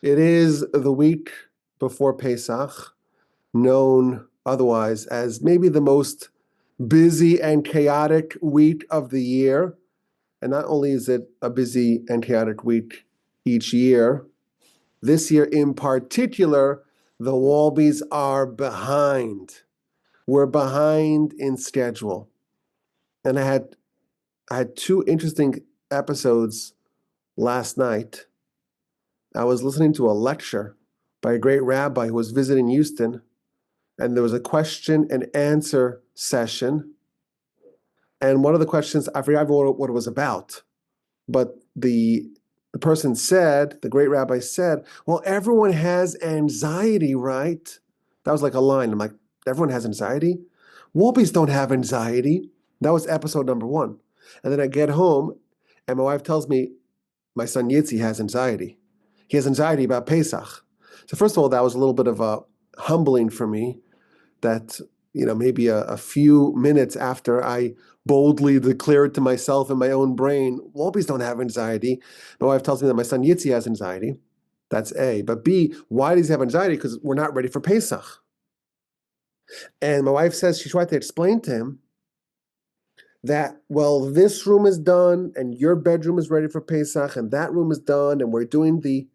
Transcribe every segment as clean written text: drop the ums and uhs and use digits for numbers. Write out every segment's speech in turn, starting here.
It is the week before Pesach, known otherwise as maybe the most busy and chaotic week of the year. And not only is it a busy and chaotic week each year, this year in particular, the Wolbes are behind. We're behind in schedule. And I had two interesting episodes last night. I was listening to a lecture by a great rabbi who was visiting Houston, and there was a question and answer session. And one of the questions, I forgot what it was about, but the person said, the great rabbi said, well, everyone has anxiety, right? That was like a line. I'm like, everyone has anxiety? Wolbes don't have anxiety. That was episode number 1. And then I get home, and my wife tells me, my son Yitzi has anxiety. He has anxiety about Pesach. So first of all, that was a little bit of a humbling for me that, maybe a few minutes after I boldly declared to myself in my own brain, Wolbes don't have anxiety. My wife tells me that my son Yitzi has anxiety. That's A. But B, why does he have anxiety? Because we're not ready for Pesach. And my wife says she tried to explain to him that, well, this room is done and your bedroom is ready for Pesach and that room is done and we're doing the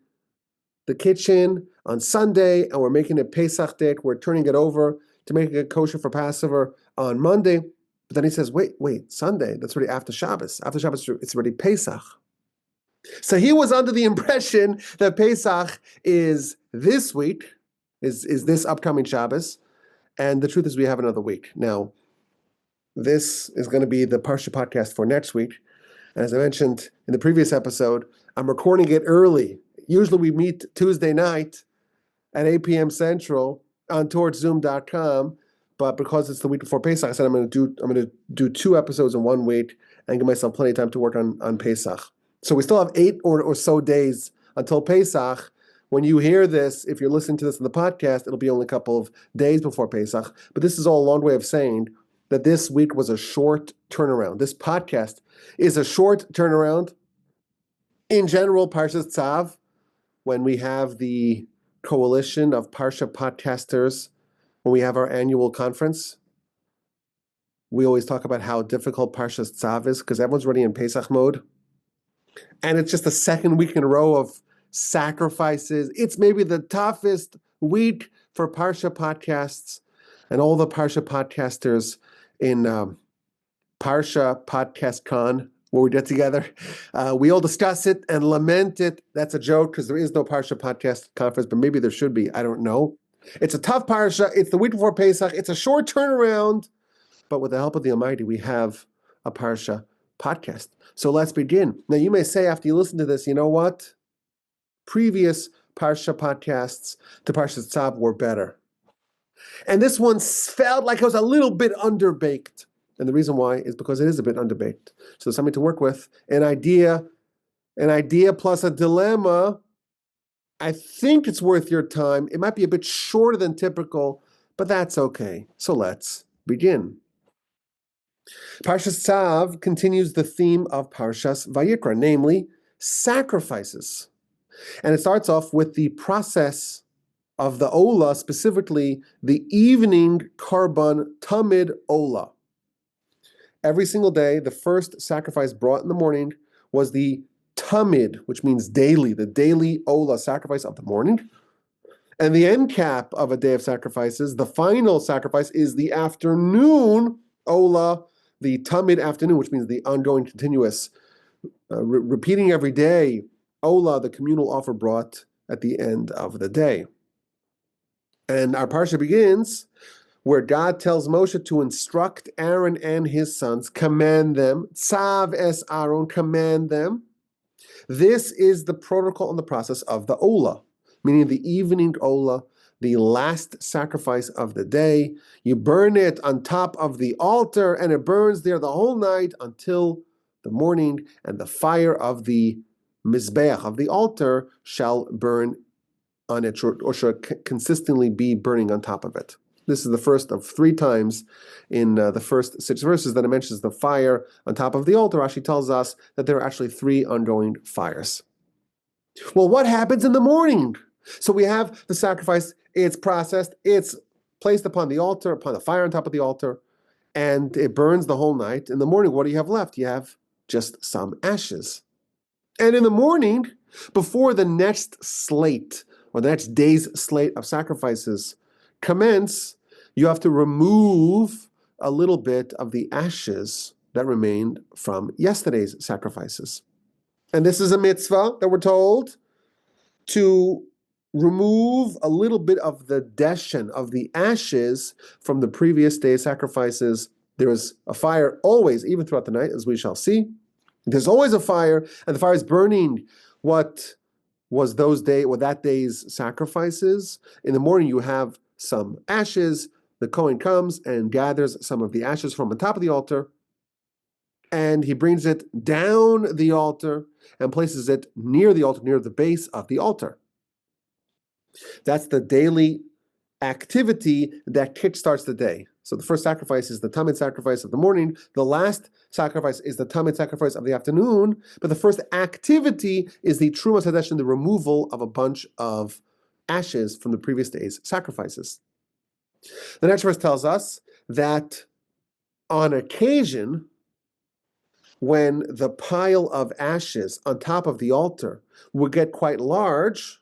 kitchen on Sunday and we're making it Pesach day. We're turning it over to make it kosher for Passover on Monday. But then he says, wait, Sunday, that's already after Shabbos. After Shabbos, it's already Pesach. So he was under the impression that Pesach is this week, is this upcoming Shabbos. And the truth is we have another week. Now, this is going to be the Parsha podcast for next week. And as I mentioned in the previous episode, I'm recording it early. Usually we meet Tuesday night at 8 p.m. Central on torchzoom.com. But because it's the week before Pesach, I said I'm going to do 2 episodes in 1 week and give myself plenty of time to work on Pesach. So we still have 8 or so days until Pesach. When you hear this, if you're listening to this in the podcast, it'll be only a couple of days before Pesach. But this is all a long way of saying that this week was a short turnaround. This podcast is a short turnaround. In general, Parshas Tzav, when we have the coalition of Parsha podcasters, when we have our annual conference, we always talk about how difficult Parshas Tzav is because everyone's already in Pesach mode. And it's just the second week in a row of sacrifices. It's maybe the toughest week for Parsha podcasts, and all the Parsha podcasters in Parsha Podcast Con, where we get together. We all discuss it and lament it. That's a joke because there is no Parsha Podcast Conference, but maybe there should be. I don't know. It's a tough Parsha. It's the week before Pesach. It's a short turnaround. But with the help of the Almighty, we have a Parsha podcast. So let's begin. Now, you may say after you listen to this, you know what? Previous Parsha podcasts to Parsha Tzav were better. And this one felt like it was a little bit underbaked. And the reason why is because it is a bit underbaked. So there's something to work with. An idea plus a dilemma. I think it's worth your time. It might be a bit shorter than typical, but that's okay. So let's begin. Parshas Tzav continues the theme of Parshas Vayikra, namely sacrifices. And it starts off with the process of the Ola, specifically the evening Karban Tamid Ola. Every single day, the first sacrifice brought in the morning was the Tamid, which means daily, the daily Ola sacrifice of the morning. And the end cap of a day of sacrifices, the final sacrifice, is the afternoon Ola, the Tamid afternoon, which means the ongoing, continuous, repeating every day Ola, the communal offer brought at the end of the day. And our parsha begins where God tells Moshe to instruct Aaron and his sons, command them, tzav es Aaron, command them. This is the protocol and the process of the Ola, meaning the evening Ola, the last sacrifice of the day. You burn it on top of the altar, and it burns there the whole night until the morning, and the fire of the Mizbeach, of the altar, shall burn on it, or should consistently be burning on top of it. This is the first of 3 times in the first 6 verses that it mentions the fire on top of the altar. Rashi tells us that there are actually 3 ongoing fires. Well, what happens in the morning? So we have the sacrifice, it's processed, it's placed upon the altar, upon the fire on top of the altar, and it burns the whole night. In the morning, what do you have left? You have just some ashes. And in the morning, before the next slate or the next day's slate of sacrifices commence, you have to remove a little bit of the ashes that remained from yesterday's sacrifices. And this is a mitzvah that we're told to remove a little bit of the deshen, of the ashes from the previous day's sacrifices. There is a fire always, even throughout the night, as we shall see. There's always a fire, and the fire is burning what was that day's sacrifices. In the morning, you have some ashes. The Kohen comes and gathers some of the ashes from the top of the altar, and he brings it down the altar and places it near the altar, near the base of the altar. That's the daily activity that kickstarts the day. So the first sacrifice is the Tamid sacrifice of the morning. The last sacrifice is the Tamid sacrifice of the afternoon. But the first activity is the Truma Sadesh, the removal of a bunch of ashes from the previous day's sacrifices. The next verse tells us that on occasion, when the pile of ashes on top of the altar would get quite large,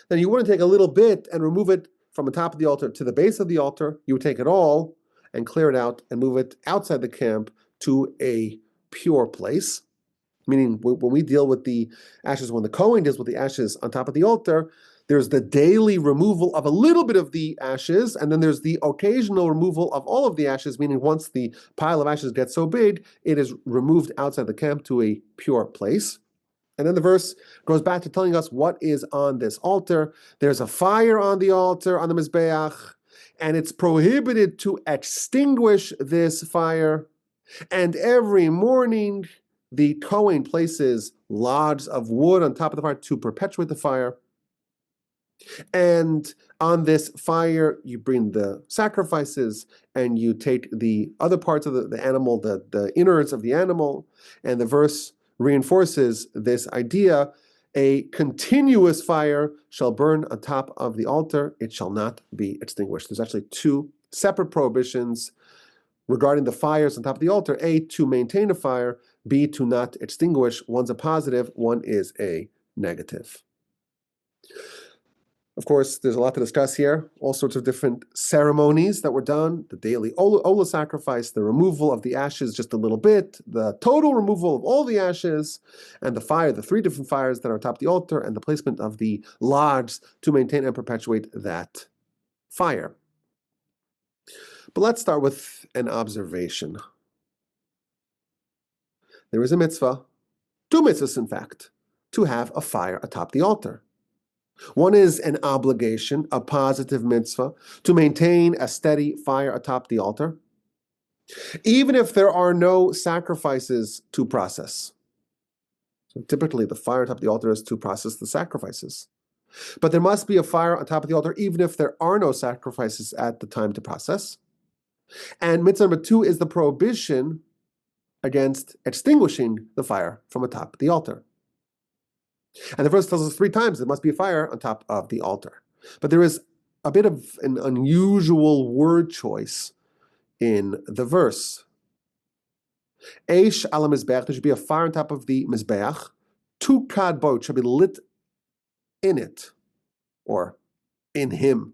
then you wouldn't take a little bit and remove it from the top of the altar to the base of the altar. You would take it all and clear it out and move it outside the camp to a pure place. Meaning, when we deal with the ashes, when the Kohen deals with the ashes on top of the altar, there's the daily removal of a little bit of the ashes, and then there's the occasional removal of all of the ashes, meaning once the pile of ashes gets so big, it is removed outside the camp to a pure place. And then the verse goes back to telling us what is on this altar. There's a fire on the altar, on the Mizbeach, and it's prohibited to extinguish this fire. And every morning, the Kohen places logs of wood on top of the fire to perpetuate the fire. And on this fire, you bring the sacrifices, and you take the other parts of the animal, the innards of the animal, and the verse reinforces this idea: a continuous fire shall burn on top of the altar, it shall not be extinguished. There's actually two separate prohibitions regarding the fires on top of the altar: A, to maintain a fire; B, to not extinguish. One's a positive, one is a negative. Of course, there's a lot to discuss here. All sorts of different ceremonies that were done: the daily Ola sacrifice, the removal of the ashes just a little bit, the total removal of all the ashes, and the fire, the three different fires that are atop the altar, and the placement of the logs to maintain and perpetuate that fire. But let's start with an observation. There is a mitzvah, two mitzvahs in fact, to have a fire atop the altar. One is an obligation, a positive mitzvah, to maintain a steady fire atop the altar, even if there are no sacrifices to process. So typically, the fire atop the altar is to process the sacrifices. But there must be a fire on top of the altar, even if there are no sacrifices at the time to process. And mitzvah number two is the prohibition against extinguishing the fire from atop the altar. And the verse tells us three times there must be a fire on top of the altar. But there is a bit of an unusual word choice in the verse. Eish ala mizbeach, there should be a fire on top of the mizbeach. Tukad bo, it should be lit in it, or in him.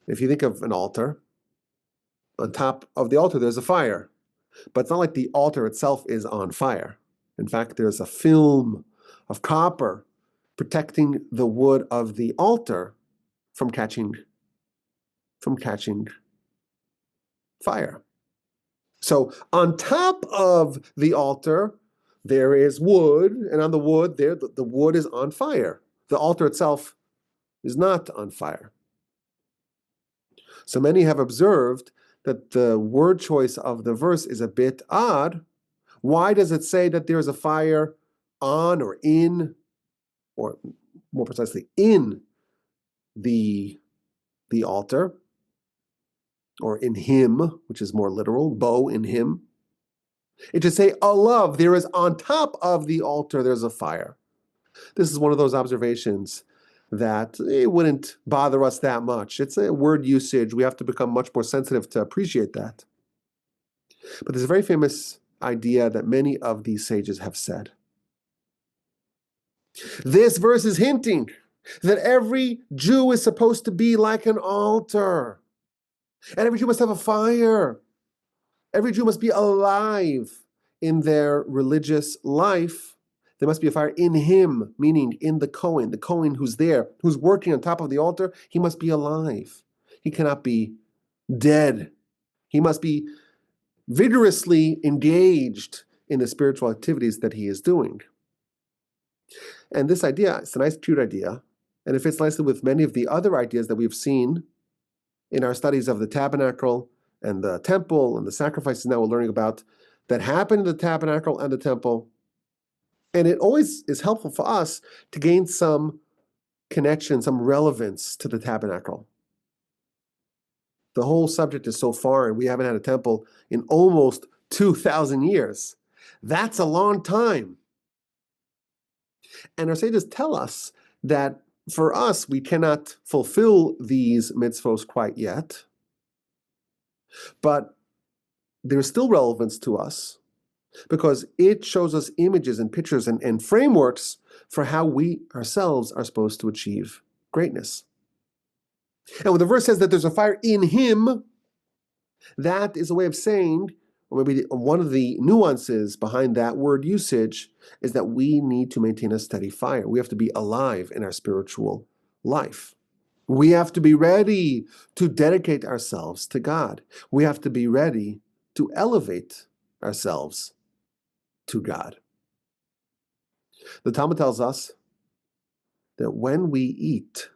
If you think of an altar, on top of the altar there's a fire. But it's not like the altar itself is on fire. In fact, there's a film of copper protecting the wood of the altar from catching fire. So on top of the altar, there is wood, and on the wood there, the wood is on fire. The altar itself is not on fire. So many have observed that the word choice of the verse is a bit odd. Why does it say that there's a fire on or in, or more precisely, in the altar, or in him, which is more literal, bo in him? It should say, alav, there is on top of the altar, there's a fire. This is one of those observations that it wouldn't bother us that much. It's a word usage. We have to become much more sensitive to appreciate that. But there's a very famous idea that many of these sages have said. This verse is hinting that every Jew is supposed to be like an altar. And every Jew must have a fire. Every Jew must be alive in their religious life. There must be a fire in him, meaning in the Kohen who's there, who's working on top of the altar. He must be alive. He cannot be dead. He must be vigorously engaged in the spiritual activities that he is doing. And this idea, it's a nice, cute idea, and it fits nicely with many of the other ideas that we've seen in our studies of the tabernacle and the temple and the sacrifices now we're learning about that happen in the tabernacle and the temple. And it always is helpful for us to gain some connection, some relevance to the tabernacle. The whole subject is so foreign. We haven't had a temple in almost 2,000 years. That's a long time. And our sages tell us that for us, we cannot fulfill these mitzvos quite yet, but there's still relevance to us because it shows us images and pictures and frameworks for how we ourselves are supposed to achieve greatness. And when the verse says that there's a fire in him, that is a way of saying, or maybe one of the nuances behind that word usage is that we need to maintain a steady fire. We have to be alive in our spiritual life. We have to be ready to dedicate ourselves to God. We have to be ready to elevate ourselves to God. The Talmud tells us that when we eat,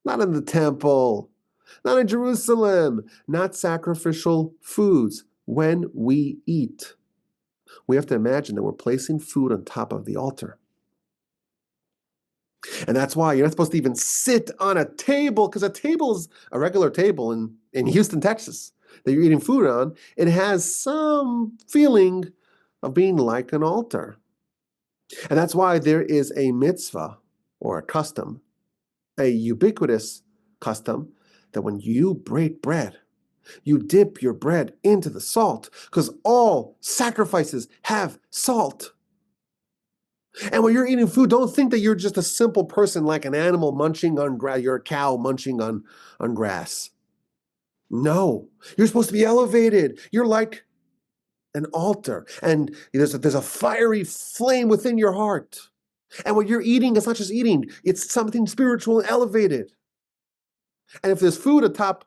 not in the temple, not in Jerusalem, not sacrificial foods, when we eat, we have to imagine that we're placing food on top of the altar. And that's why you're not supposed to even sit on a table, because a table is a regular table in Houston, Texas, that you're eating food on. It has some feeling of being like an altar. And that's why there is a mitzvah or a custom, a ubiquitous custom, that when you break bread, you dip your bread into the salt, because all sacrifices have salt. And when you're eating food, don't think that you're just a simple person like an animal munching on grass. You're a cow munching on grass. No, you're supposed to be elevated. You're like an altar, and there's a fiery flame within your heart. And what you're eating is not just eating, it's something spiritual and elevated. And if there's food atop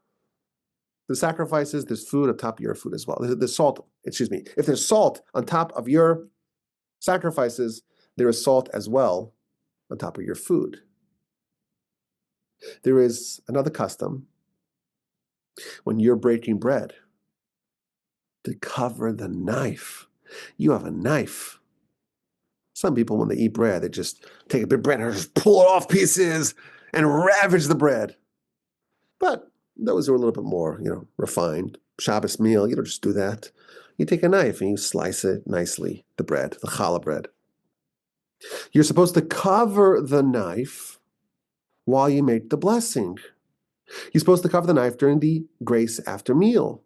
the sacrifices, there's food atop your food as well. There's salt, if there's salt on top of your sacrifices, there is salt as well on top of your food. There is another custom when you're breaking bread to cover the knife. You have a knife. Some people, when they eat bread, they just take a bit of bread and just pull it off pieces and ravage the bread. But those are a little bit more, refined. Shabbos meal, you don't just do that. You take a knife and you slice it nicely, the bread, the challah bread. You're supposed to cover the knife while you make the blessing. You're supposed to cover the knife during the grace after meal,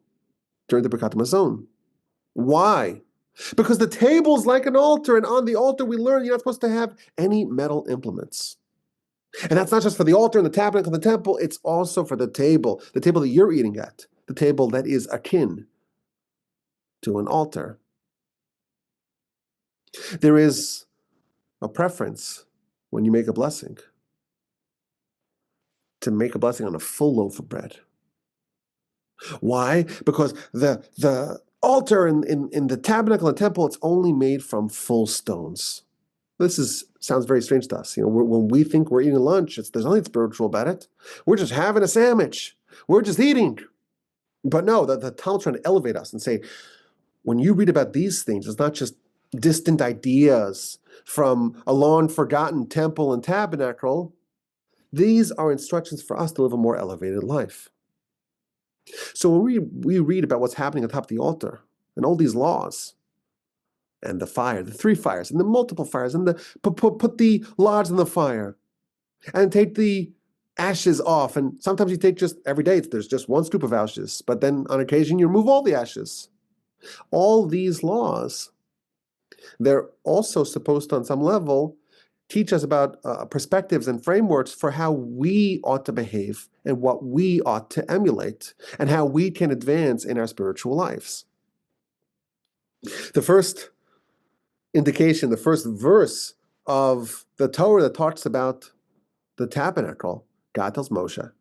during the Birkat Hamazon. Why? Because the table's like an altar, and on the altar we learn you're not supposed to have any metal implements. And that's not just for the altar and the tabernacle and the temple, it's also for the table that you're eating at, the table that is akin to an altar. There is a preference when you make a blessing to make a blessing on a full loaf of bread. Why? Because the altar in the tabernacle and temple, it's only made from full stones. This sounds very strange to us. When we think we're eating lunch, there's nothing spiritual about it. We're just having a sandwich. We're just eating. But no, the Talmud's trying to elevate us and say, when you read about these things, it's not just distant ideas from a long-forgotten temple and tabernacle. These are instructions for us to live a more elevated life. So when we read about what's happening atop the altar and all these laws, and the fire, the three fires, and the multiple fires, and put the logs in the fire, and take the ashes off. And sometimes you take just every day, there's just one scoop of ashes, but then on occasion you remove all the ashes. All these laws, they're also supposed to, on some level, teach us about perspectives and frameworks for how we ought to behave and what we ought to emulate and how we can advance in our spiritual lives. The first indication, the first verse of the Torah that talks about the tabernacle, God tells Moshe,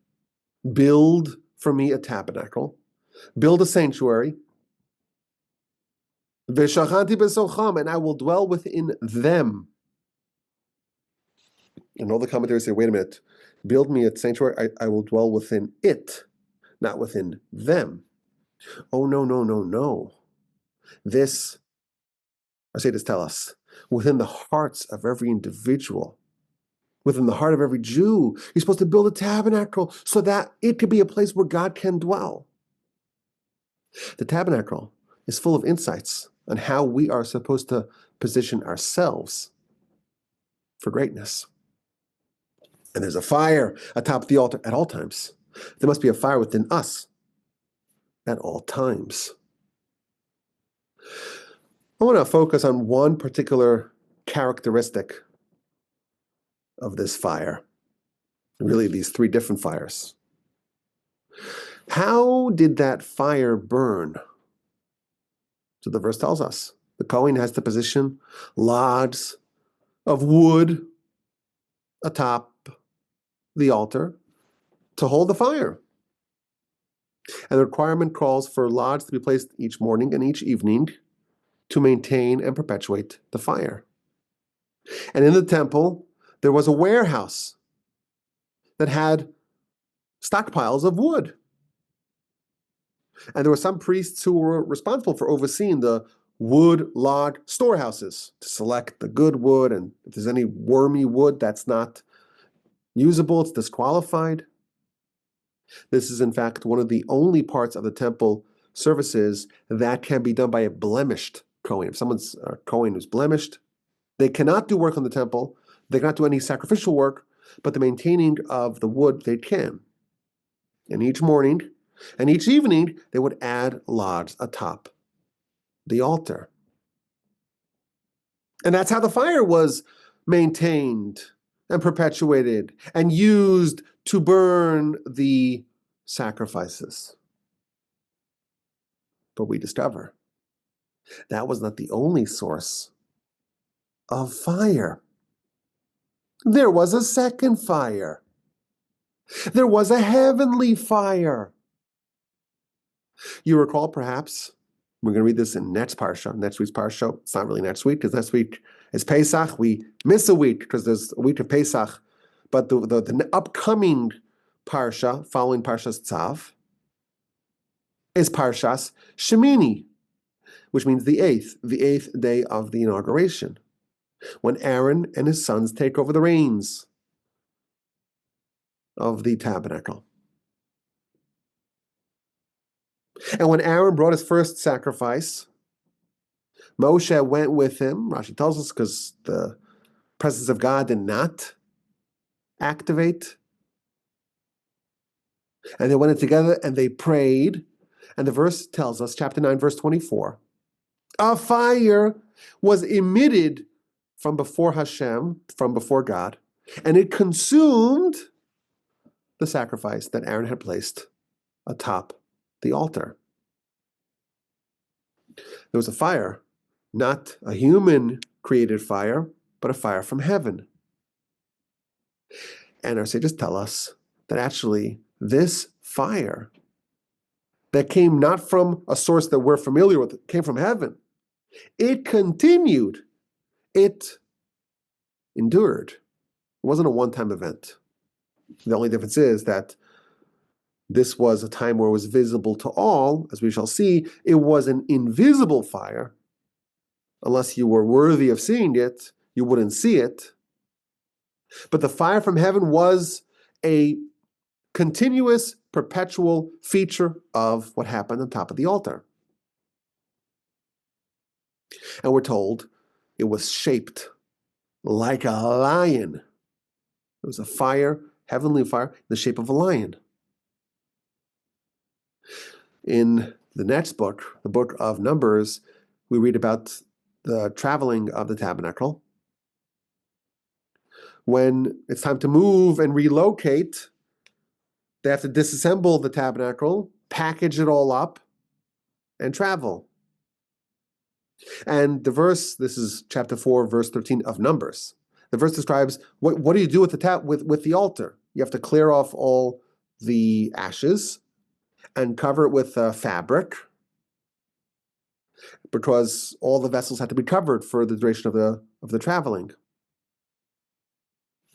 build for me a tabernacle, build a sanctuary, v'shachanti b'socham, and I will dwell within them. And all the commentators say, wait a minute, build me a sanctuary, I will dwell within it, not within them. Oh, no. This, I say this, tell us, within the hearts of every individual, within the heart of every Jew, you're supposed to build a tabernacle so that it could be a place where God can dwell. The tabernacle is full of insights on how we are supposed to position ourselves for greatness. And there's a fire atop the altar at all times. There must be a fire within us at all times. I want to focus on one particular characteristic of this fire, really these three different fires. How did that fire burn? So the verse tells us the Kohen has to position logs of wood atop the altar to hold the fire. And the requirement calls for logs to be placed each morning and each evening to maintain and perpetuate the fire. And in the temple, there was a warehouse that had stockpiles of wood. And there were some priests who were responsible for overseeing the wood log storehouses to select the good wood, and if there's any wormy wood that's not usable, it's disqualified. This is, in fact, one of the only parts of the temple services that can be done by a blemished Kohen. If someone's a Kohen who's blemished, they cannot do work on the temple, they cannot do any sacrificial work, but the maintaining of the wood they can. And each morning and each evening, they would add logs atop the altar. And that's how the fire was maintained and perpetuated and used to burn the sacrifices. But we discover that was not the only source of fire. There was a second fire. There was a heavenly fire. You recall, perhaps, we're going to read this in next week's Parsha. It's not really next week, because next week is Pesach. We miss a week because there's a week of Pesach. But the upcoming Parsha, following Parshas Tzav, is Parshas Shemini, which means the eighth day of the inauguration, when Aaron and his sons take over the reins of the tabernacle. And when Aaron brought his first sacrifice, Moshe went with him. Rashi tells us because the presence of God did not activate. And they went in together and they prayed. And the verse tells us, chapter 9, verse 24, a fire was emitted from before Hashem, from before God, and it consumed the sacrifice that Aaron had placed atop the altar. There was a fire, not a human-created fire, but a fire from heaven. And our sages tell us that actually this fire that came not from a source that we're familiar with, it came from heaven. It continued. It endured. It wasn't a one-time event. The only difference is that this was a time where it was visible to all, as we shall see. It was an invisible fire. Unless you were worthy of seeing it, you wouldn't see it. But the fire from heaven was a continuous, perpetual feature of what happened on top of the altar. And we're told it was shaped like a lion. It was a fire, heavenly fire, in the shape of a lion. In the next book, the book of Numbers, we read about the traveling of the tabernacle. When it's time to move and relocate, they have to disassemble the tabernacle, package it all up, and travel. And the verse, this is chapter 4, verse 13 of Numbers. The verse describes what do you do with the altar? You have to clear off all the ashes and cover it with fabric, because all the vessels had to be covered for the duration of the traveling.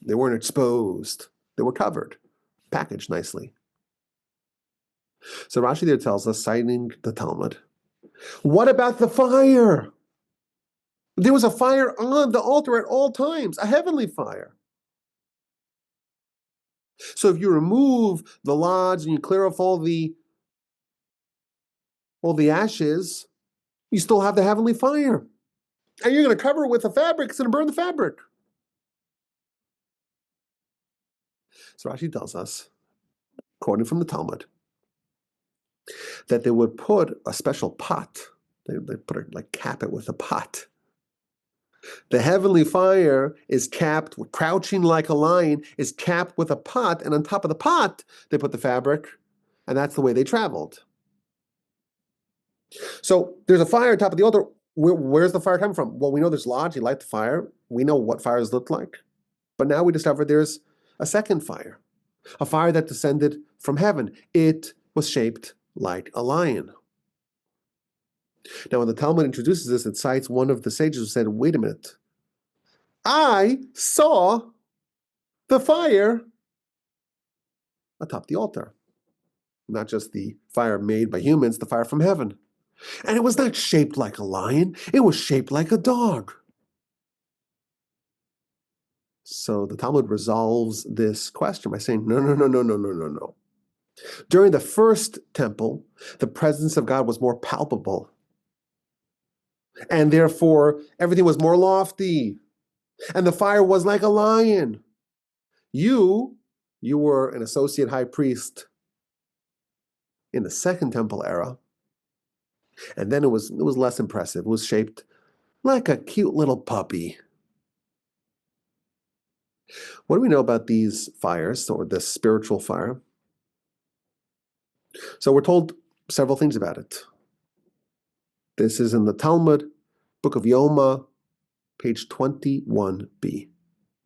They weren't exposed. They were covered, packaged nicely. So Rashi there tells us, citing the Talmud, what about the fire? There was a fire on the altar at all times, a heavenly fire. So if you remove the logs and you clear off all the ashes, you still have the heavenly fire. And you're going to cover it with a fabric. It's going to burn the fabric. So Rashi tells us, quoting from the Talmud, that they would put a special pot. They cap it with a pot. The heavenly fire is capped, crouching like a lion, is capped with a pot, and on top of the pot, they put the fabric, and that's the way they traveled. So there's a fire on top of the altar. Where's the fire coming from? Well, we know there's logs. You light the fire. We know what fires look like. But now we discover there's a second fire, a fire that descended from heaven. It was shaped like a lion. Now, when the Talmud introduces this, it cites one of the sages who said, wait a minute. I saw the fire atop the altar. Not just the fire made by humans, the fire from heaven. And it was not shaped like a lion. It was shaped like a dog. So the Talmud resolves this question by saying, no. During the first temple, the presence of God was more palpable. And therefore, everything was more lofty. And the fire was like a lion. You were an associate high priest in the second temple era. And then it was less impressive. It was shaped like a cute little puppy. What do we know about these fires, or this spiritual fire? So we're told several things about it. This is in the Talmud, Book of Yoma, page 21b.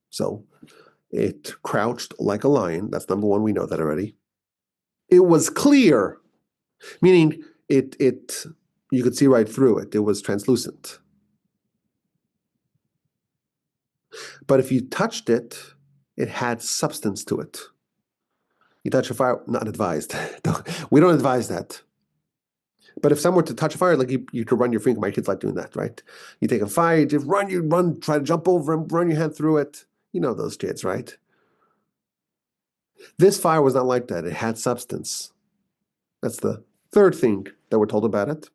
So it crouched like a lion. That's number one. We know that already. It was clear, meaning it you could see right through it. It was translucent. But if you touched it, it had substance to it. You touch a fire, not advised. We don't advise that. But if someone were to touch a fire, like you could run your finger. My kids like doing that, right? You take a fire, you just run, try to jump over and run your hand through it. You know those kids, right? This fire was not like that. It had substance. That's the third thing that we're told about it.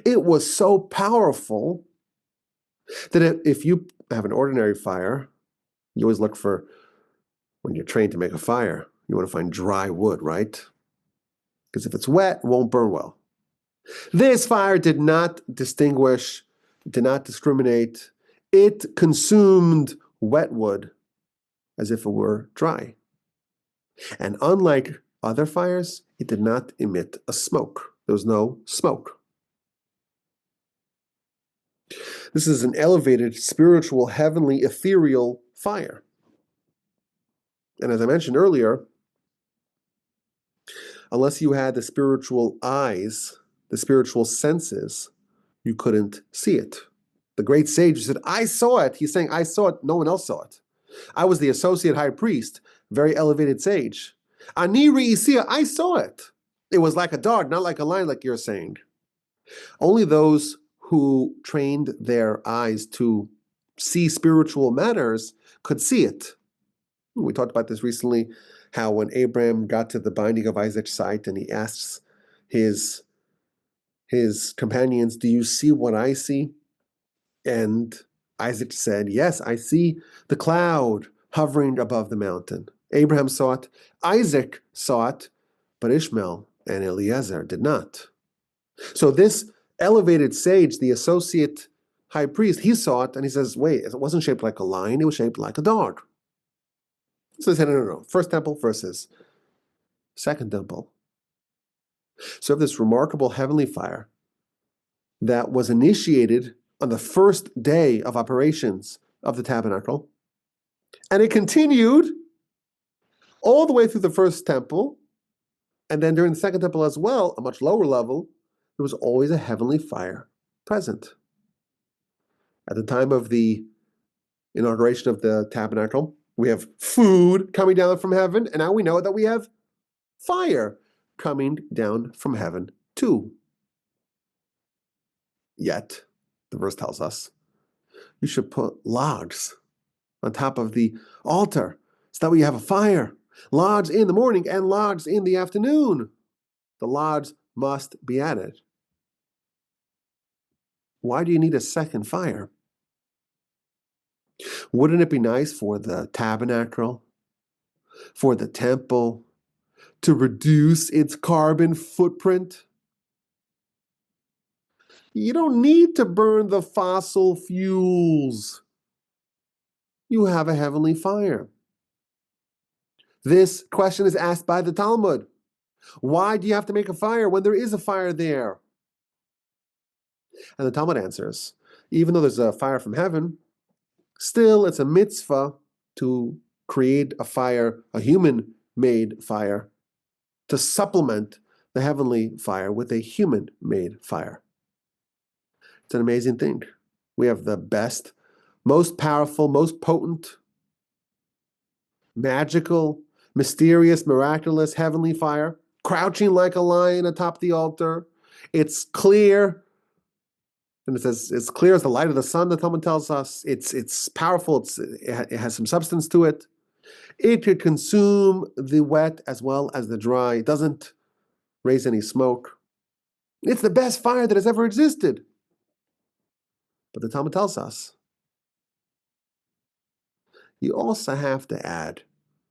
It was so powerful that if you have an ordinary fire, you always look for, when you're trained to make a fire, you want to find dry wood, right? Because if it's wet, it won't burn well. This fire did not distinguish, did not discriminate. It consumed wet wood as if it were dry. And unlike other fires, it did not emit a smoke. There was no smoke. This is an elevated, spiritual, heavenly, ethereal fire. And as I mentioned earlier, unless you had the spiritual eyes, the spiritual senses, you couldn't see it. The great sage said, I saw it. He's saying, I saw it. No one else saw it. I was the associate high priest, very elevated sage. Ani re'isia, I saw it. It was like a dog, not like a lion, like you're saying. Only those who trained their eyes to see spiritual matters could see it. We talked about this recently, how when Abraham got to the binding of Isaac's site and he asks his his companions, "Do you see what I see?" And Isaac said, "Yes, I see the cloud hovering above the mountain." Abraham saw it, Isaac saw it, but Ishmael and Eliezer did not. So this elevated sage, the associate high priest, he saw it and he says, wait, it wasn't shaped like a lion, it was shaped like a dog. So he said, no. First temple versus second temple. So this remarkable heavenly fire that was initiated on the first day of operations of the tabernacle, and it continued all the way through the first temple, and then during the second temple as well, a much lower level, there was always a heavenly fire present. At the time of the inauguration of the tabernacle, we have food coming down from heaven, and now we know that we have fire coming down from heaven too. Yet, the verse tells us, you should put logs on top of the altar so that we have a fire. Logs in the morning and logs in the afternoon. The logs must be added. Why do you need a second fire? Wouldn't it be nice for the tabernacle, for the temple, to reduce its carbon footprint? You don't need to burn the fossil fuels. You have a heavenly fire. This question is asked by the Talmud. Why do you have to make a fire when there is a fire there? And the Talmud answers, even though there's a fire from heaven, still it's a mitzvah to create a fire, a human-made fire, to supplement the heavenly fire with a human-made fire. It's an amazing thing. We have the best, most powerful, most potent, magical, mysterious, miraculous, heavenly fire, crouching like a lion atop the altar. It's clear, and it says it's clear as the light of the sun, the Talmud tells us. It's powerful, it has some substance to it. It could consume the wet as well as the dry. It doesn't raise any smoke. It's the best fire that has ever existed. But the Talmud tells us, you also have to add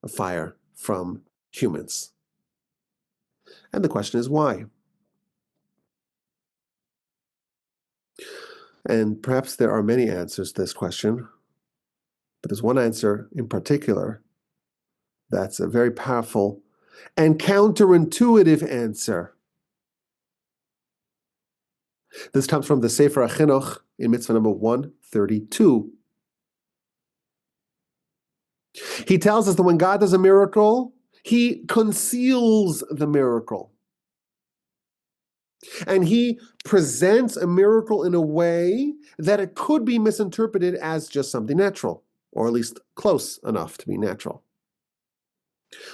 a fire from humans. And the question is why? And perhaps there are many answers to this question, but there's one answer in particular that's a very powerful and counterintuitive answer. This comes from the Sefer HaChinuch in mitzvah number 132. He tells us that when God does a miracle, he conceals the miracle. And he presents a miracle in a way that it could be misinterpreted as just something natural, or at least close enough to be natural.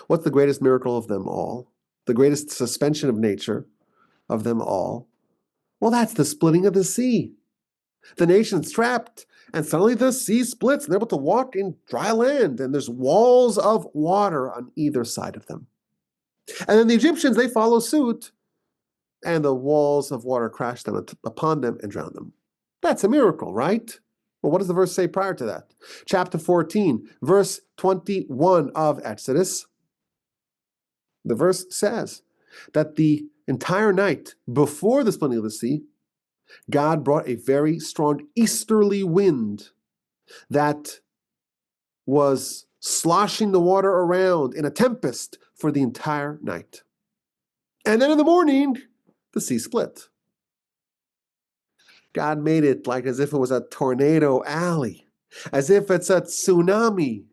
What's the greatest miracle of them all? The greatest suspension of nature of them all? Well, that's the splitting of the sea. The nation's trapped, and suddenly the sea splits, and they're able to walk in dry land, and there's walls of water on either side of them. And then the Egyptians, they follow suit, and the walls of water crash down upon them and drown them. That's a miracle, right? Well, what does the verse say prior to that? Chapter 14, verse 21 of Exodus. The verse says that the entire night before the splitting of the sea, God brought a very strong easterly wind that was sloshing the water around in a tempest for the entire night. And then in the morning, the sea split. God made it like as if it was a tornado alley, as if it's a tsunami.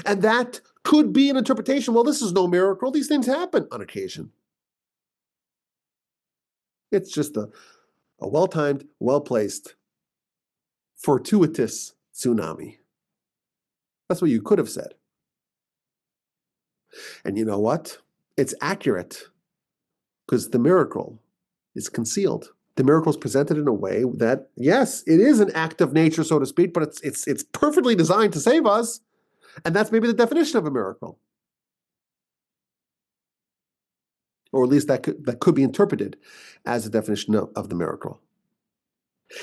And that could be an interpretation. Well, this is no miracle. These things happen on occasion. It's just a well-timed, well-placed, fortuitous tsunami. That's what you could have said. And you know what? It's accurate because the miracle is concealed. The miracle is presented in a way that, yes, it is an act of nature, so to speak, but it's perfectly designed to save us. And that's maybe the definition of a miracle. or at least that could be interpreted as a definition of the miracle.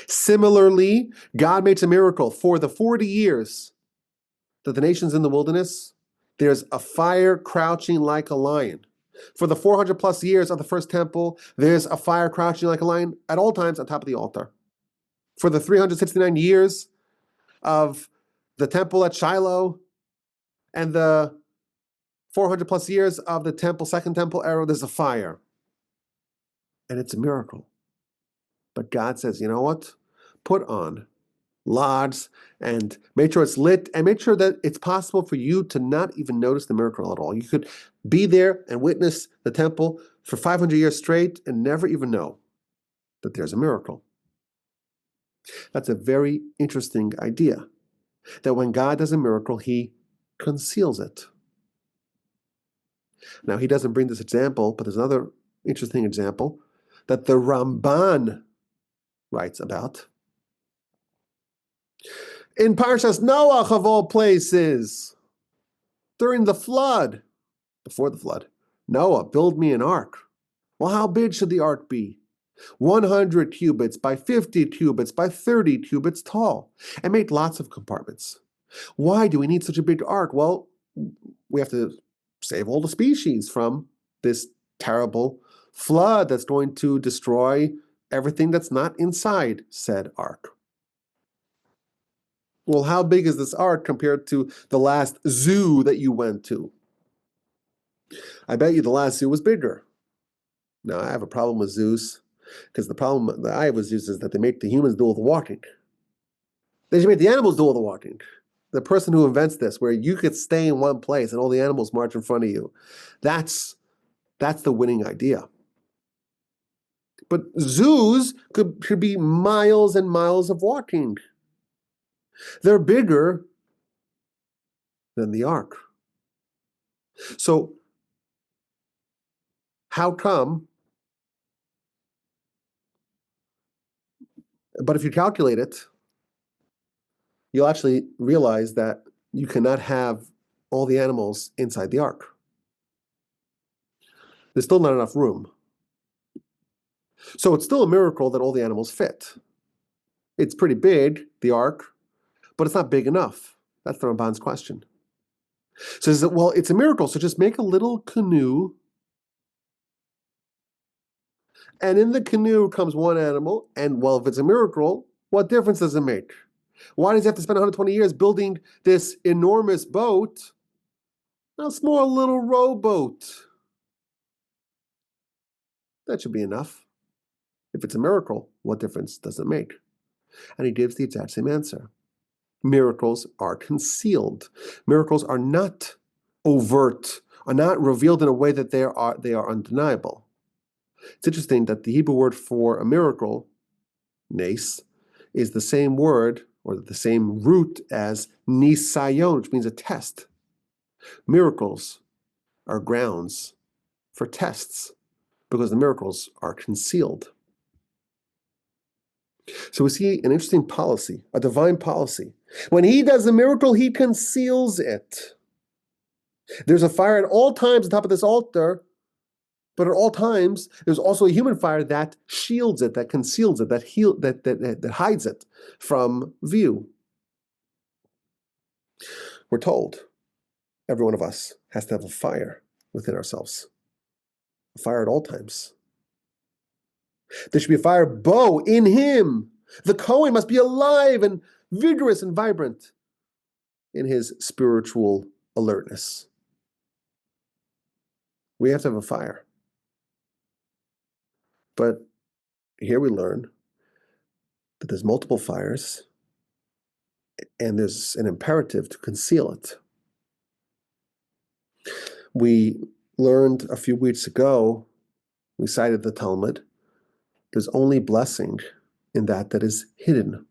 Similarly, God makes a miracle for the 40 years that the nation's in the wilderness. There's a fire crouching like a lion. For the 400 plus years of the first temple, there's a fire crouching like a lion at all times on top of the altar. For the 369 years of the temple at Shiloh and the 400 plus years of the temple, second temple era, there's a fire. And it's a miracle. But God says, you know what? Put on logs and make sure it's lit and make sure that it's possible for you to not even notice the miracle at all. You could be there and witness the temple for 500 years straight and never even know that there's a miracle. That's a very interesting idea, that when God does a miracle, he conceals it. Now, he doesn't bring this example, but there's another interesting example that the Ramban writes about. In Parshas Noah, of all places, during the flood, before the flood, Noah, build me an ark. Well, how big should the ark be? 100 cubits by 50 cubits by 30 cubits tall, and make lots of compartments. Why do we need such a big ark? Well, we have to save all the species from this terrible flood that's going to destroy everything that's not inside said ark. Well, how big is this ark compared to the last zoo that you went to? I bet you the last zoo was bigger. Now, I have a problem with zoos, because the problem that I have with zoos is that they make the humans do all the walking. They should make the animals do all the walking. The person who invents this, where you could stay in one place and all the animals march in front of you, that's the winning idea. But zoos should be miles and miles of walking. They're bigger than the ark. So how come? But if you calculate it, you'll actually realize that you cannot have all the animals inside the ark. There's still not enough room. So it's still a miracle that all the animals fit. It's pretty big, the ark, but it's not big enough. That's the Ramban's question. So says that, well, it's a miracle, so just make a little canoe, and in the canoe comes one animal, and well, if it's a miracle, what difference does it make? Why does he have to spend 120 years building this enormous boat? A small little rowboat. That should be enough. If it's a miracle, what difference does it make? And he gives the exact same answer. Miracles are concealed. Miracles are not overt, are not revealed in a way that they are undeniable. It's interesting that the Hebrew word for a miracle, nes, is the same word or the same root as nisayon, which means a test. Miracles are grounds for tests because the miracles are concealed. So we see an interesting policy, a divine policy. When he does a miracle, he conceals it. There's a fire at all times on top of this altar, but at all times, there's also a human fire that shields it, that conceals it, that hides it from view. We're told every one of us has to have a fire within ourselves, a fire at all times. There should be a fire bow in him. The Kohen must be alive and vigorous and vibrant in his spiritual alertness. We have to have a fire. But here we learn that there's multiple fires and there's an imperative to conceal it. We learned a few weeks ago, we cited the Talmud, there's only blessing in that is hidden.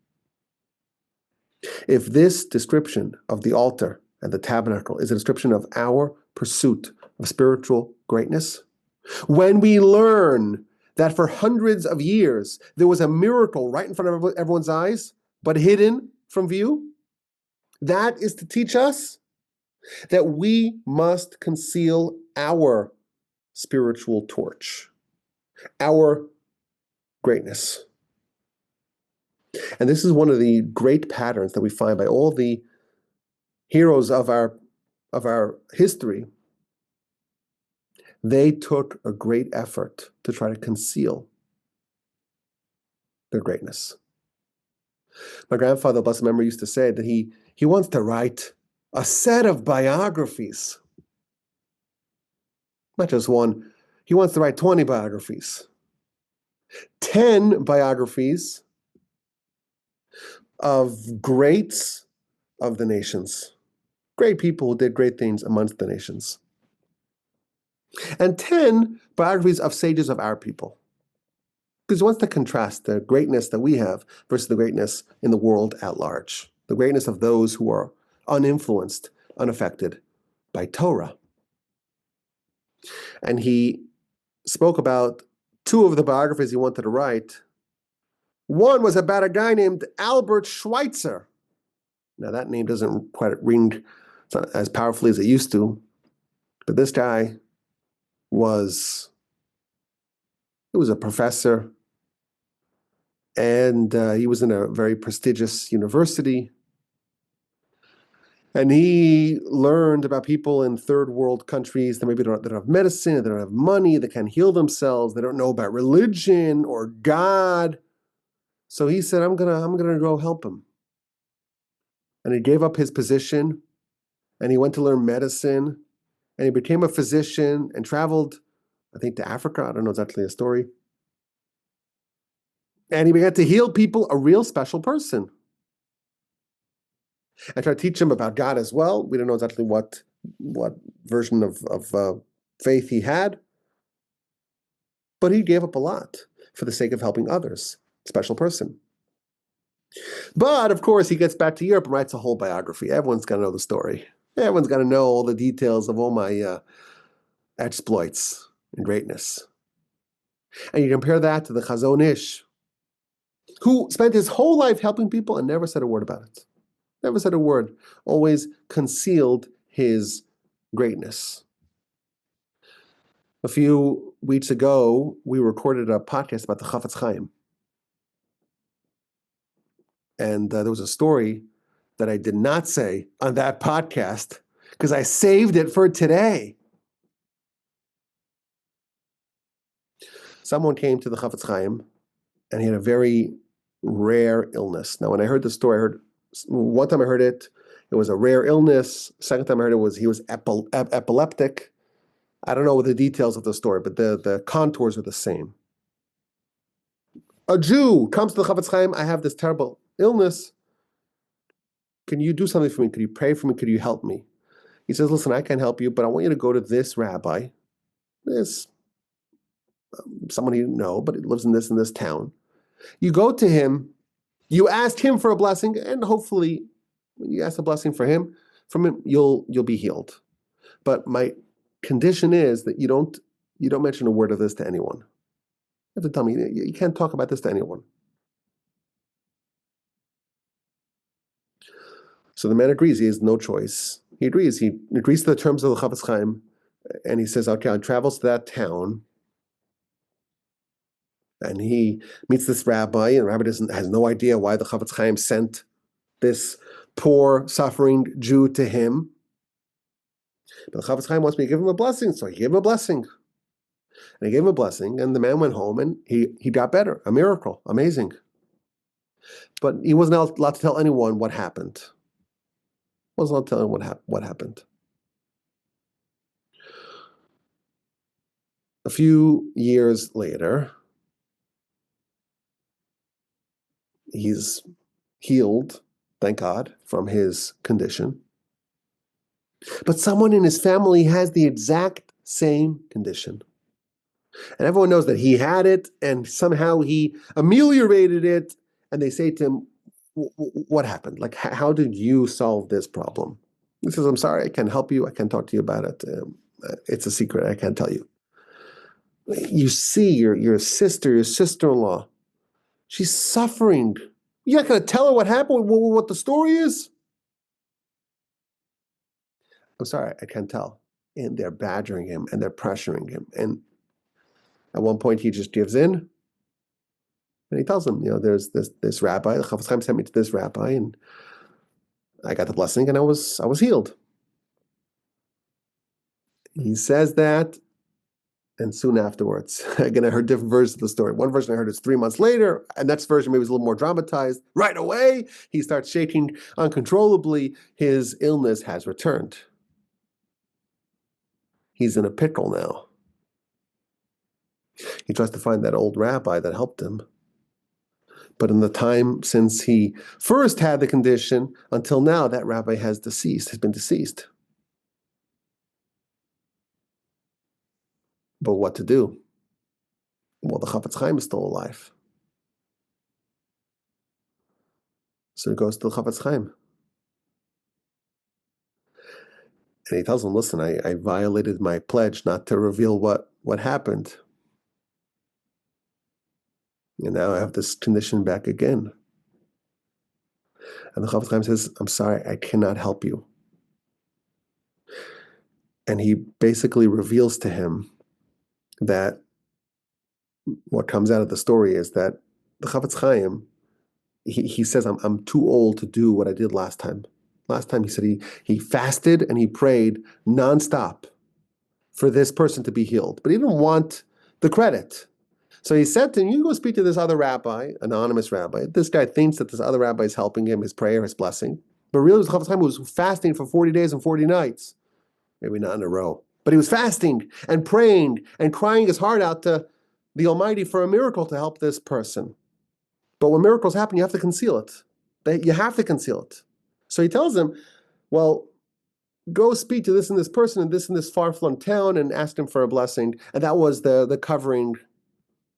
If this description of the altar and the tabernacle is a description of our pursuit of spiritual greatness, when we learn that for hundreds of years there was a miracle right in front of everyone's eyes, but hidden from view, that is to teach us that we must conceal our spiritual torch, our greatness. And this is one of the great patterns that we find by all the heroes of our history. They took a great effort to try to conceal their greatness. My grandfather, blessed memory, used to say that he wants to write a set of biographies. Not just one. He wants to write 20 biographies. 10 biographies of greats of the nations. Great people who did great things amongst the nations. And 10 biographies of sages of our people. Because he wants to contrast the greatness that we have versus the greatness in the world at large. The greatness of those who are uninfluenced, unaffected by Torah. And he spoke about 2 of the biographies he wanted to write. One was about a guy named Albert Schweitzer. Now that name doesn't quite ring as powerfully as it used to, but this guy was a professor, and he was in a very prestigious university. And he learned about people in third world countries that maybe don't have medicine, they don't have money, they can't heal themselves, they don't know about religion or God. So he said, I'm gonna go help him. And he gave up his position, and he went to learn medicine, and he became a physician and traveled, I think, to Africa. I don't know exactly the story. And he began to heal people, a real special person. I tried to teach him about God as well. We don't know exactly what version of faith he had, but he gave up a lot for the sake of helping others. Special person. But, of course, he gets back to Europe and writes a whole biography. Everyone's got to know the story. Everyone's got to know all the details of all my exploits and greatness. And you compare that to the Chazon Ish, who spent his whole life helping people and never said a word about it. Never said a word. Always concealed his greatness. A few weeks ago, we recorded a podcast about the Chafetz Chaim. And there was a story that I did not say on that podcast because I saved it for today. Someone came to the Chafetz Chaim and he had a very rare illness. Now, when I heard the story, one time I heard it was a rare illness. Second time I heard he was epileptic. I don't know the details of the story, but the contours are the same. A Jew comes to the Chafetz Chaim, I have this terrible illness. Can you do something for me? Could you pray for me? Could you help me? He says, listen, I can't help you, but I want you to go to this rabbi. This someone you know, but he lives in this town. You go to him, you ask him for a blessing, and hopefully when you ask a blessing from him, you'll be healed. But my condition is that you don't mention a word of this to anyone. You have to tell me, you can't talk about this to anyone. So the man agrees. He has no choice. He agrees. He agrees to the terms of the Chafetz Chaim, and he says, okay, I travels to that town, and he meets this rabbi, and the rabbi has no idea why the Chafetz Chaim sent this poor, suffering Jew to him. But the Chafetz Chaim wants me to give him a blessing, so he gave him a blessing. And he gave him a blessing, and the man went home, and he got better. A miracle. Amazing. But he wasn't allowed to tell anyone what happened. Wasn't allowed to tell anyone what happened. A few years later, he's healed, thank God, from his condition. But someone in his family has the exact same condition. And everyone knows that he had it, and somehow he ameliorated it, and they say to him, what happened? Like, how did you solve this problem? He says, I'm sorry, I can't help you. I can't talk to you about it. It's a secret. I can't tell you. You see your sister, your sister-in-law, she's suffering. You're not going to tell her what happened, what the story is? I'm sorry, I can't tell. and they're badgering him and they're pressuring him. And at one point, he just gives in. And he tells them, there's this rabbi, the Chafetz Chaim sent me to this rabbi, and I got the blessing, and I was healed. He says that, and soon afterwards, again, I heard different versions of the story. One version I heard is 3 months later, and next version maybe was a little more dramatized. Right away, he starts shaking uncontrollably. His illness has returned. He's in a pickle now. He tries to find that old rabbi that helped him. But in the time since he first had the condition until now, that rabbi has been deceased. But what to do? Well, the Chafetz Chaim is still alive. So he goes to the Chafetz Chaim. And he tells him, listen, I violated my pledge not to reveal what happened. And now I have this condition back again. And the Chafetz Chaim says, I'm sorry, I cannot help you. And he basically reveals to him that what comes out of the story is that the Chafetz Chaim, he says, I'm too old to do what I did last time. Last time he said he fasted and he prayed nonstop for this person to be healed. But he didn't want the credit. So he said to him, you go speak to this other rabbi, anonymous rabbi. This guy thinks that this other rabbi is helping him, his prayer, his blessing. But really, the Chafetz Chaim was fasting for 40 days and 40 nights. Maybe not in a row. But he was fasting and praying and crying his heart out to the Almighty for a miracle to help this person. But when miracles happen, you have to conceal it. You have to conceal it. So he tells him, well, go speak to this and this person in this far-flung town and ask him for a blessing. And that was the covering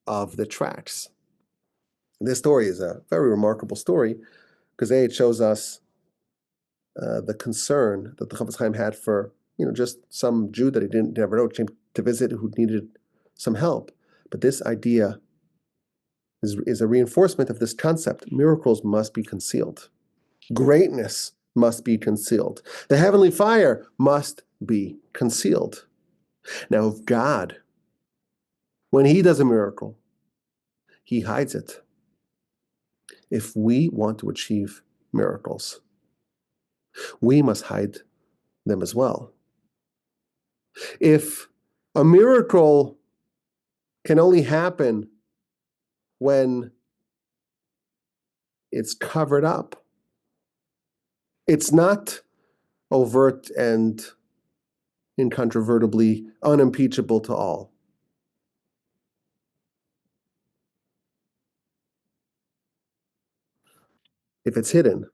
of the tracks. This story is a very remarkable story because it shows us the concern that the Chafetz Chaim had for just some Jew that he never know came to visit who needed some help. But this idea is a reinforcement of this concept. Miracles must be concealed. Greatness must be concealed. The heavenly fire must be concealed. Now, if God, when he does a miracle, he hides it. If we want to achieve miracles, we must hide them as well. If a miracle can only happen when it's covered up, it's not overt and incontrovertibly unimpeachable to all. If it's hidden,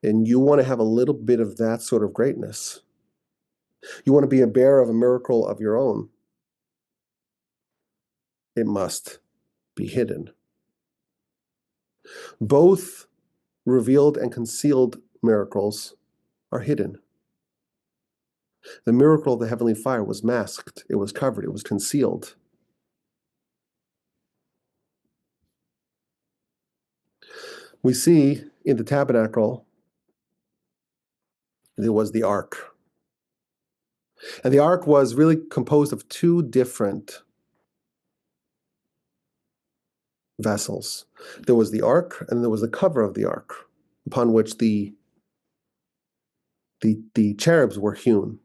and you want to have a little bit of that sort of greatness, you want to be a bearer of a miracle of your own, it must be hidden. Both revealed and concealed miracles are hidden. The miracle of the heavenly fire was masked, it was covered, it was concealed. We see in the tabernacle, there was the ark. And the ark was really composed of two different vessels. There was the ark, and there was the cover of the ark, upon which the cherubs were hewn.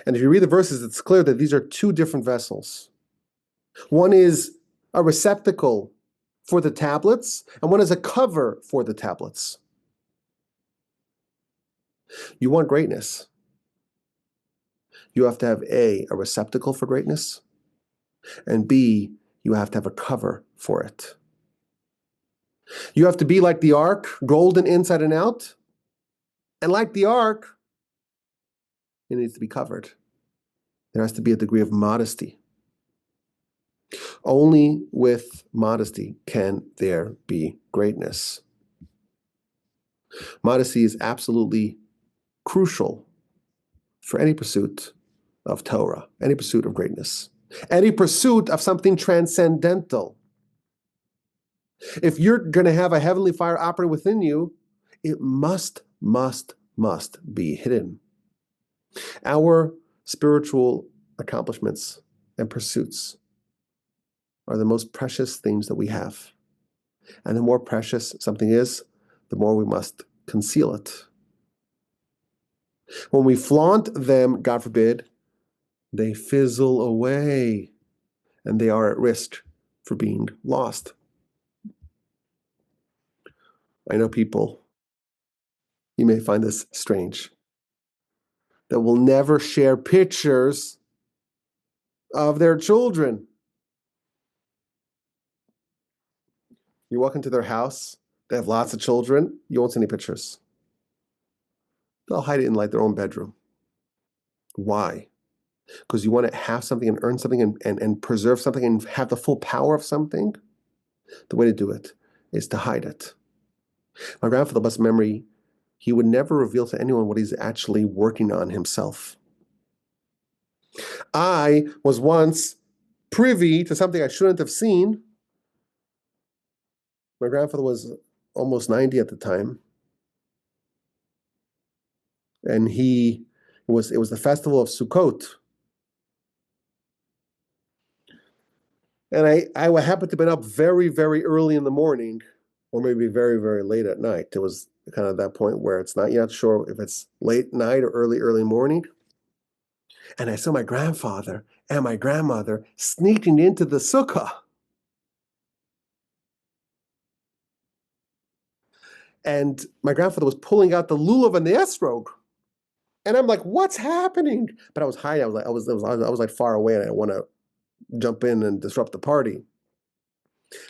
And if you read the verses, it's clear that these are two different vessels. One is a receptacle for the tablets, and one is a cover for the tablets. You want greatness. You have to have A, a receptacle for greatness, and B, you have to have a cover for it. You have to be like the ark, golden inside and out, and like the ark, it needs to be covered. There has to be a degree of modesty. Only with modesty can there be greatness. Modesty is absolutely crucial for any pursuit of Torah, any pursuit of greatness, any pursuit of something transcendental. If you're going to have a heavenly fire operate within you, it must be hidden. Our spiritual accomplishments and pursuits are the most precious things that we have. And the more precious something is, the more we must conceal it. When we flaunt them, God forbid, they fizzle away and they are at risk for being lost. I know people, you may find this strange, that will never share pictures of their children. You walk into their house, they have lots of children, you won't see any pictures. They'll hide it in like their own bedroom. Why? Because you want to have something and earn something and preserve something and have the full power of something. The way to do it is to hide it. My grandfather, blessed memory, he would never reveal to anyone what he's actually working on himself. I was once privy to something I shouldn't have seen. My grandfather was almost 90 at the time. And it was the festival of Sukkot. And I happened to have been up very, very early in the morning, or maybe very, very late at night. It was kind of that point where it's not yet sure if it's late night or early morning. And I saw my grandfather and my grandmother sneaking into the sukkah. And my grandfather was pulling out the lulav and the esrog. And I'm like, what's happening? But I was hiding. I was like far away, and I didn't want to jump in and disrupt the party.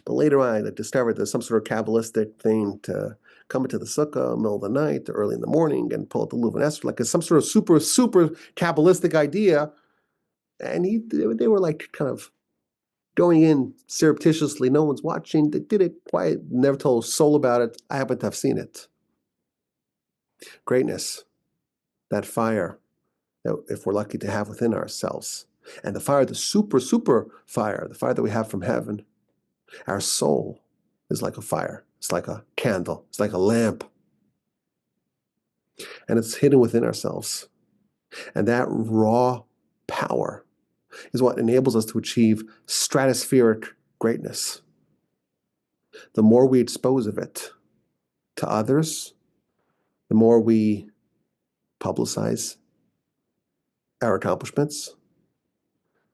But later on, I discovered there's some sort of Kabbalistic thing to come into the sukkah in the middle of the night or early in the morning and pull out the lulav and esrog. Like it's some sort of super Kabbalistic idea. And they were like kind of going in surreptitiously. No one's watching. They did it quiet, never told a soul about it. I happen to have seen it. Greatness, that fire that if we're lucky to have within ourselves. And the fire, the super fire, the fire that we have from heaven, our soul is like a fire. It's like a candle. It's like a lamp. And it's hidden within ourselves. And that raw power is what enables us to achieve stratospheric greatness. The more we expose of it to others, the more we publicize our accomplishments,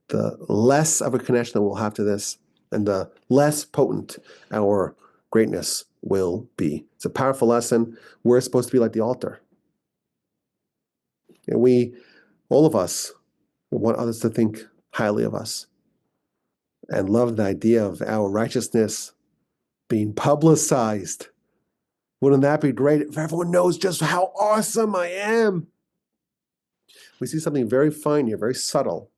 the less of a connection that we'll have to this, and the less potent our greatness will be. It's a powerful lesson. We're supposed to be like the altar. And all of us, want others to think highly of us and love the idea of our righteousness being publicized. Wouldn't that be great if everyone knows just how awesome I am? We see something very fine here, very subtle.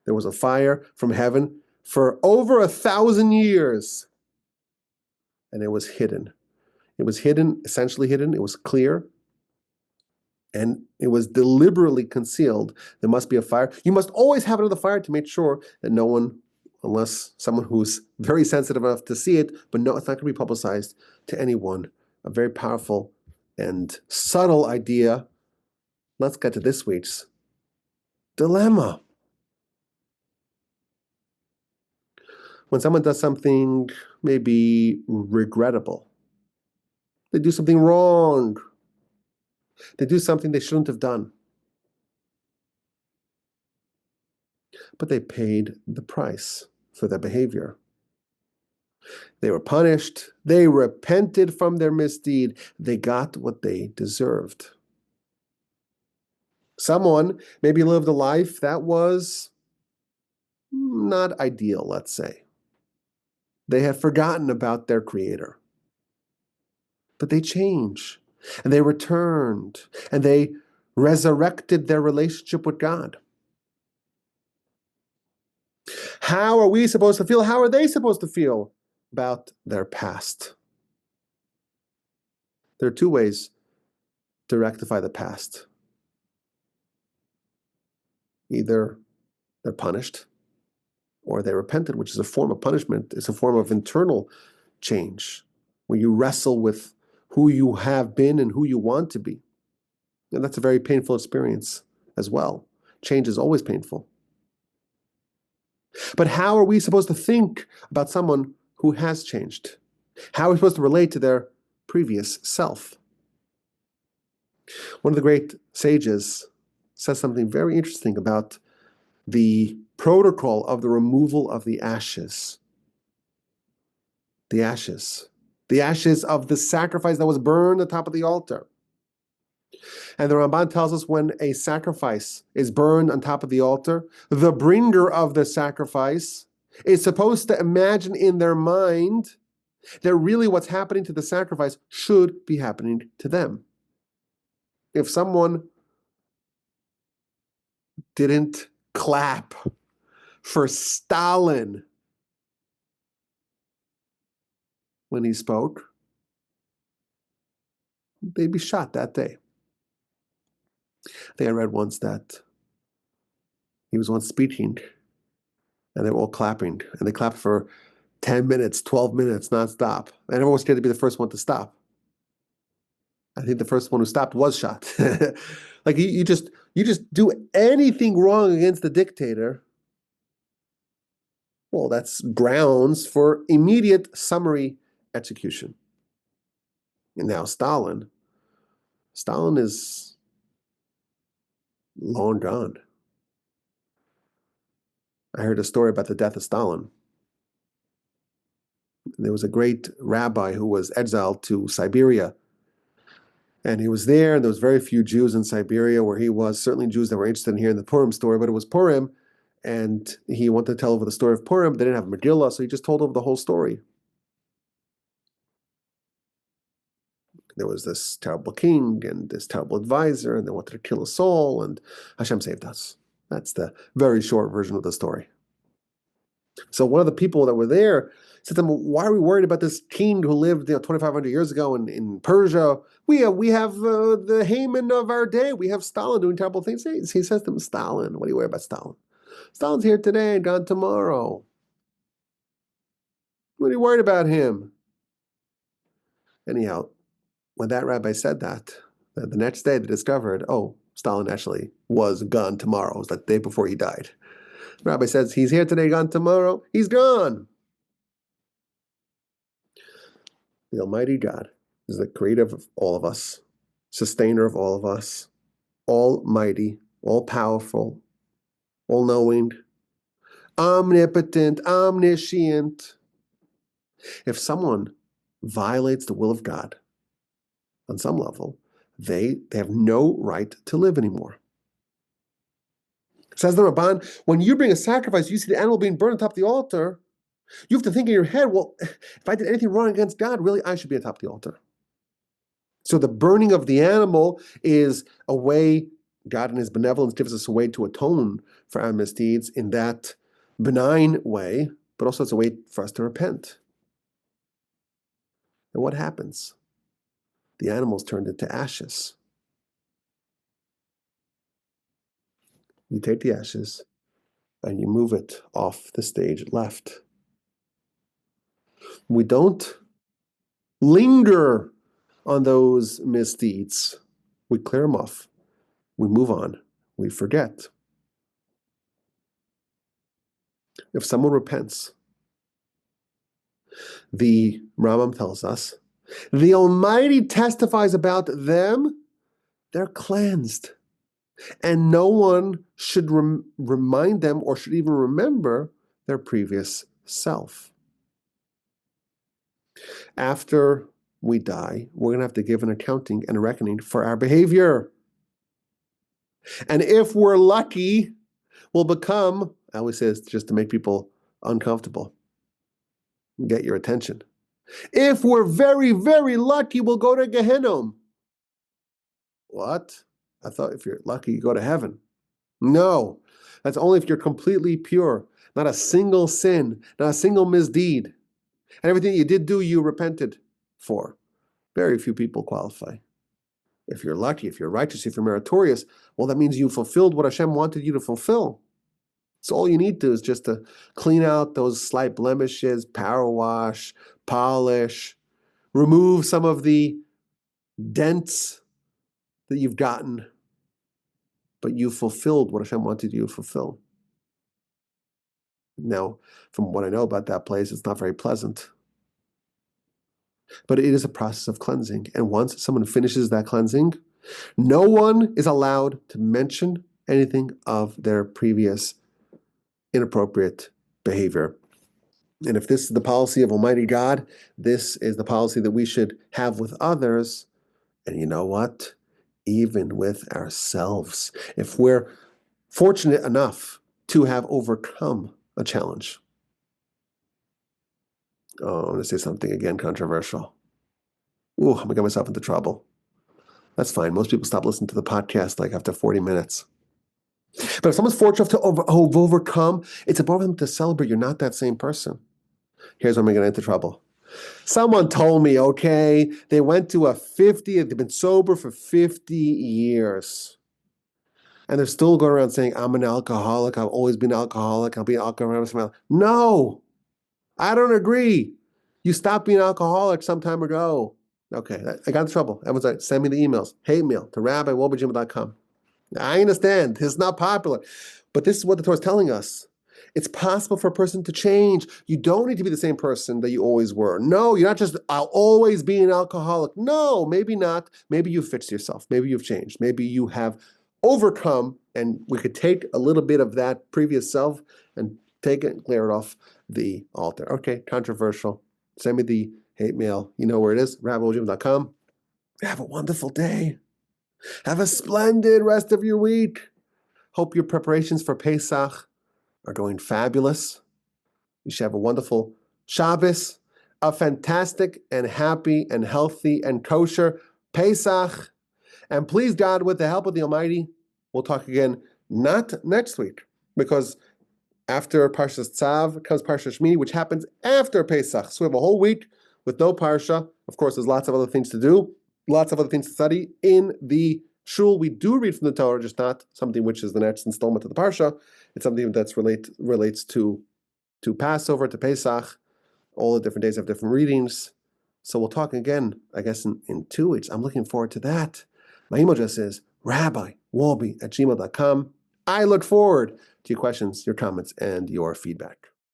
There was a fire from heaven for over 1,000 years, and it was hidden. It was hidden, essentially hidden. It was clear, and it was deliberately concealed. There must be a fire. You must always have another fire to make sure that no one, unless someone who's very sensitive enough to see it, but no, it's not going to be publicized to anyone. A very powerful and subtle idea. Let's get to this week's dilemma. When someone does something maybe regrettable, they do something wrong, they do something they shouldn't have done, but they paid the price for their behavior. They were punished. They repented from their misdeed. They got what they deserved. Someone maybe lived a life that was not ideal, let's say. They had forgotten about their Creator. But they changed, and they returned, and they resurrected their relationship with God. How are we supposed to feel? How are they supposed to feel about their past? There are two ways to rectify the past. Either they're punished or they repented, which is a form of punishment. It's a form of internal change where you wrestle with who you have been and who you want to be. And that's a very painful experience as well. Change is always painful. But how are we supposed to think about someone who has changed? How are we supposed to relate to their previous self? One of the great sages says something very interesting about the protocol of the removal of the ashes. The ashes. The ashes of the sacrifice that was burned on top of the altar. And the Ramban tells us when a sacrifice is burned on top of the altar, the bringer of the sacrifice is supposed to imagine in their mind that really what's happening to the sacrifice should be happening to them. If someone didn't clap for Stalin when he spoke, they'd be shot that day. I think I read once that he was once speaking and they were all clapping, and they clapped for 10 minutes, 12 minutes, nonstop. And everyone was scared to be the first one to stop. I think the first one who stopped was shot. Like you just do anything wrong against the dictator, well, that's grounds for immediate summary execution. And now Stalin is long gone. I heard a story about the death of Stalin. There was a great rabbi who was exiled to Siberia. And he was there, and there was very few Jews in Siberia where he was. Certainly Jews that were interested in hearing the Purim story, but it was Purim, and he wanted to tell over the story of Purim, but they didn't have Megillah, so he just told over the whole story. There was this terrible king and this terrible advisor, and they wanted to kill us all, and Hashem saved us. That's the very short version of the story. So one of the people that were there said to them, why are we worried about this king who lived 2,500 years ago in Persia? We have the Haman of our day. We have Stalin doing terrible things. He says to them, Stalin, what do you worry about Stalin? Stalin's here today and gone tomorrow. What are you worried about him? Anyhow, when that rabbi said that, the next day they discovered, Stalin actually was gone tomorrow. It was like the day before he died. The rabbi says, he's here today, gone tomorrow. He's gone. The Almighty God is the creator of all of us, sustainer of all of us, almighty, all-powerful, all-knowing, omnipotent, omniscient. If someone violates the will of God on some level, they have no right to live anymore. Says the Ramban, when you bring a sacrifice, you see the animal being burned on top of the altar, you have to think in your head, well, if I did anything wrong against God, really, I should be on top of the altar. So the burning of the animal is a way, God in his benevolence gives us a way to atone for our misdeeds in that benign way, but also it's a way for us to repent. And what happens? The animal's turned into ashes. You take the ashes and you move it off the stage left. We don't linger on those misdeeds. We clear them off. We move on. We forget. If someone repents, the Rambam tells us, the Almighty testifies about them, they're cleansed. And no one should remind them or should even remember their previous self. After we die, we're going to have to give an accounting and a reckoning for our behavior. And if we're lucky, we'll become, I always say this just to make people uncomfortable, get your attention. If we're very, very lucky, we'll go to Gehenna. What? I thought if you're lucky, you go to heaven. No, that's only if you're completely pure. Not a single sin, not a single misdeed. And everything you did do, you repented for. Very few people qualify. If you're lucky, if you're righteous, if you're meritorious, well, that means you fulfilled what Hashem wanted you to fulfill. So all you need to do is just to clean out those slight blemishes, power wash, polish, remove some of the dents that you've gotten, but you fulfilled what Hashem wanted you to fulfill. Now, from what I know about that place, it's not very pleasant. But it is a process of cleansing. And once someone finishes that cleansing, no one is allowed to mention anything of their previous inappropriate behavior. And if this is the policy of Almighty God, this is the policy that we should have with others. And you know what? Even with ourselves. If we're fortunate enough to have overcome a challenge. Oh, I'm going to say something again controversial. Ooh, I'm going to get myself into trouble. That's fine. Most people stop listening to the podcast like after 40 minutes. But if someone's fortunate to overcome, it's important for them to celebrate. You're not that same person. Here's where I'm going to get into trouble. Someone told me, okay, they went to a 50, they've been sober for 50 years. And they're still going around saying, I'm an alcoholic, I've always been an alcoholic, I'll be an alcoholic. No, I don't agree. You stopped being an alcoholic some time ago. Okay, I got in trouble. Everyone's like, send me the emails. Hate mail to rabbiwolbe@gmail.com. I understand, this is not popular. But this is what the Torah is telling us. It's possible for a person to change. You don't need to be the same person that you always were. No, you're not just, I'll always be an alcoholic. No, maybe not. Maybe you've fixed yourself. Maybe you've changed. Maybe you have overcome, and we could take a little bit of that previous self and take it and clear it off the altar. Okay, controversial. Send me the hate mail. You know where it is, rabbiwolbe@gmail.com. Have a wonderful day. Have a splendid rest of your week. Hope your preparations for Pesach are going fabulous. You should have a wonderful Shabbos, a fantastic and happy and healthy and kosher Pesach. And please God, with the help of the Almighty, we'll talk again, not next week, because after Parshas Tzav comes Parshas Shmini, which happens after Pesach. So we have a whole week with no Parsha. Of course, there's lots of other things to do, lots of other things to study in the shul. We do read from the Torah, just not something which is the next installment of the Parsha. It's something that's relates to Passover, to Pesach. All the different days have different readings. So we'll talk again, I guess, in 2 weeks. I'm looking forward to that. My email address is rabbiwolbe@gmail.com. I look forward to your questions, your comments, and your feedback.